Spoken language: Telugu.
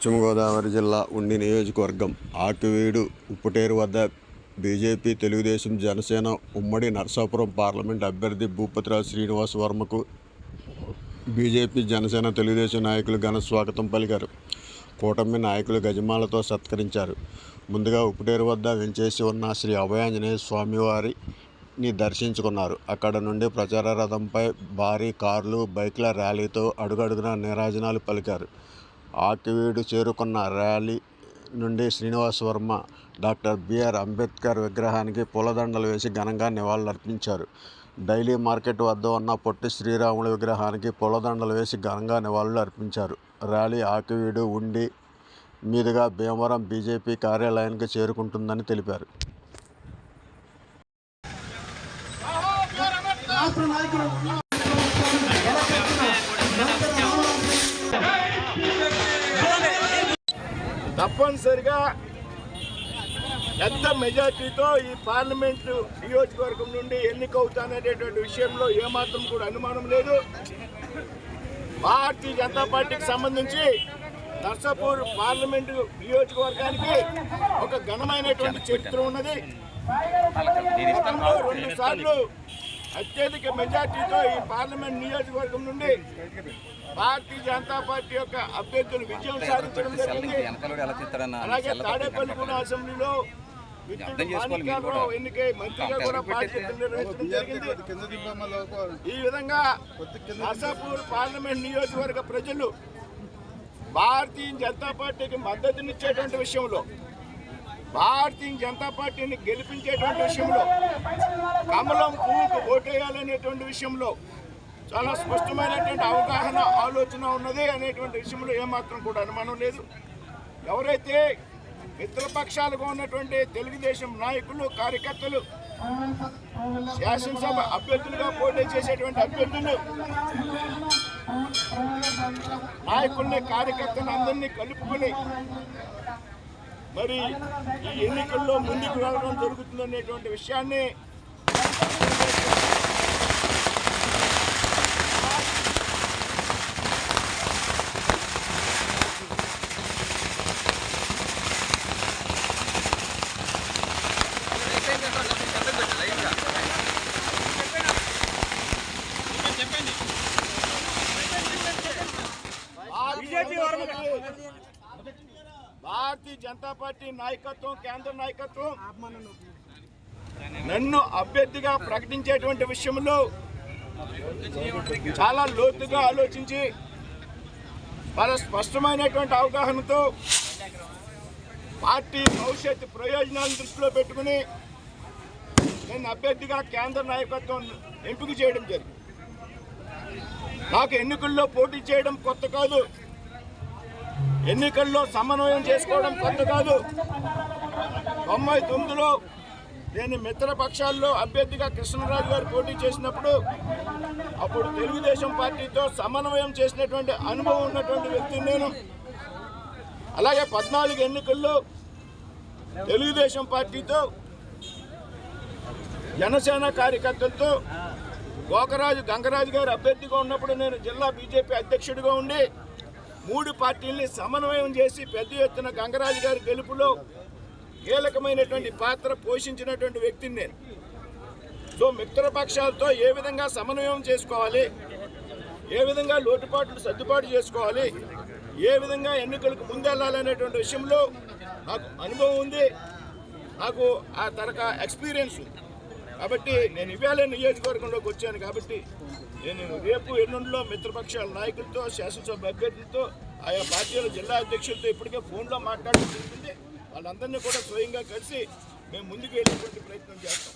పశ్చిమ గోదావరి జిల్లా ఉండి నియోజకవర్గం ఆకివీడు ఉప్పుటేరు వద్ద బీజేపీ, తెలుగుదేశం, జనసేన ఉమ్మడి నరసాపురం పార్లమెంట్ అభ్యర్థి భూపతిరాజు శ్రీనివాస్ వర్మకు బీజేపీ, జనసేన, తెలుగుదేశం నాయకులు ఘన స్వాగతం పలికారు. కూటమి నాయకులు గజమాలతో సత్కరించారు. ముందుగా ఉప్పుటేరు వద్ద వెంచేసి ఉన్న శ్రీ అభయాంజనేయ స్వామివారిని దర్శించుకున్నారు. అక్కడ నుండి ప్రచార రథంపై భారీ కార్లు, బైక్ల ర్యాలీతో అడుగడుగునా నీరాజనాలు పలికారు. ఆకివీడు చేరుకున్న ర్యాలీ నుండి శ్రీనివాస్ వర్మ డాక్టర్ బిఆర్ అంబేద్కర్ విగ్రహానికి పూలదండలు వేసి ఘనంగా నివాళులర్పించారు. డైలీ మార్కెట్ వద్ద ఉన్న పొట్టి శ్రీరాములు విగ్రహానికి పూలదండలు వేసి ఘనంగా నివాళులు అర్పించారు. ర్యాలీ ఆకివీడు ఉండి మీదుగా భీమవరం బీజేపీ కార్యాలయానికి చేరుకుంటుందని తెలిపారు. తప్పనిసరిగా పెద్ద మెజార్టీతో ఈ పార్లమెంటు నియోజకవర్గం నుండి ఎన్నికవుతాననేటువంటి విషయంలో ఏమాత్రం కూడా అనుమానం లేదు. భారతీయ జనతా పార్టీకి సంబంధించి నర్సాపూర్ పార్లమెంటు నియోజకవర్గానికి ఒక ఘనమైనటువంటి చరిత్ర ఉన్నది. 2 సార్లు అత్యధిక మెజార్టీతో ఈ పార్లమెంట్ నియోజకవర్గం నుండి భారతీయ జనతా పార్టీ యొక్క అభ్యర్థులు విజయం సాధించడం జరిగింది. అలాగే తాడేపల్లిగూడ అసెంబ్లీలో ఎన్నికై మంత్రిగా కూడా బాధ్యతలు నిర్వహించడం జరిగింది. ఈ విధంగా నర్సాపూర్ పార్లమెంట్ నియోజకవర్గ ప్రజలు భారతీయ జనతా పార్టీకి మద్దతునిచ్చేటువంటి విషయంలో, భారతీయ జనతా పార్టీని గెలిపించేటువంటి విషయంలో, కమలం పువ్వుకు ఓటేయాలనేటువంటి విషయంలో చాలా స్పష్టమైనటువంటి అవగాహన, ఆలోచన ఉన్నది అనేటువంటి విషయంలో ఏమాత్రం కూడా అనుమానం లేదు. ఎవరైతే మిత్రపక్షాలుగా ఉన్నటువంటి తెలుగుదేశం నాయకులు, కార్యకర్తలు, శాసనసభ అభ్యర్థులుగా పోటీ చేసేటువంటి అభ్యర్థులు, నాయకుల్ని, కార్యకర్తలు అందరినీ కలుపుకొని మరి ఈ ఎన్నికల్లో ముందుకు వెళ్ళడం జరుగుతుందనేటువంటి విషయాన్ని భారతీయ జనతా పార్టీ నాయకత్వం, కేంద్ర నాయకత్వం నన్ను అభ్యర్థిగా ప్రకటించేటువంటి విషయంలో చాలా లోతుగా ఆలోచించి చాలా స్పష్టమైనటువంటి అవగాహనతో పార్టీ భవిష్యత్తు ప్రయోజనాలను దృష్టిలో పెట్టుకుని నేను అభ్యర్థిగా కేంద్ర నాయకత్వం ఎంపిక చేయడం జరిగింది. నాకు ఎన్నికల్లో పోటీ చేయడం కొత్త కాదు, ఎన్నికల్లో సమన్వయం చేసుకోవడం కొత్త కాదు. 99లో నేను మిత్రపక్షాల్లో అభ్యర్థిగా కృష్ణరాజు గారు పోటీ చేసినప్పుడు అప్పుడు తెలుగుదేశం పార్టీతో సమన్వయం చేసినటువంటి అనుభవం ఉన్నటువంటి వ్యక్తిని నేను. అలాగే 14 ఎన్నికల్లో తెలుగుదేశం పార్టీతో, జనసేన కార్యకర్తలతో గంగరాజు గారు అభ్యర్థిగా ఉన్నప్పుడు నేను జిల్లా బీజేపీ అధ్యక్షుడిగా ఉండి 3 పార్టీల్ని సమన్వయం చేసి పెద్ద ఎత్తున గంగరాజు గారి గెలుపులో కీలకమైనటువంటి పాత్ర పోషించినటువంటి వ్యక్తిని నేను. సో మిత్రపక్షాలతో ఏ విధంగా సమన్వయం చేసుకోవాలి, ఏ విధంగా లోటుపాట్లు సర్దుబాటు చేసుకోవాలి, ఏ విధంగా ఎన్నికలకు ముందెళ్ళాలనేటువంటి విషయంలో నాకు అనుభవం ఉంది, నాకు ఆ తరహా ఎక్స్పీరియన్స్ ఉంది. కాబట్టి నేను ఇవాళ నియోజకవర్గంలోకి వచ్చాను. కాబట్టి నేను రేపు ఎల్లుండిలో మిత్రపక్షాల నాయకులతో, శాసనసభ అభ్యర్థులతో, ఆయా పార్టీల జిల్లా అధ్యక్షులతో ఇప్పటికే ఫోన్లో మాట్లాడడం జరుగుతుంది. వాళ్ళందరినీ కూడా స్వయంగా కలిసి మేము ముందుకు వెళ్ళేటువంటి ప్రయత్నం చేస్తాం.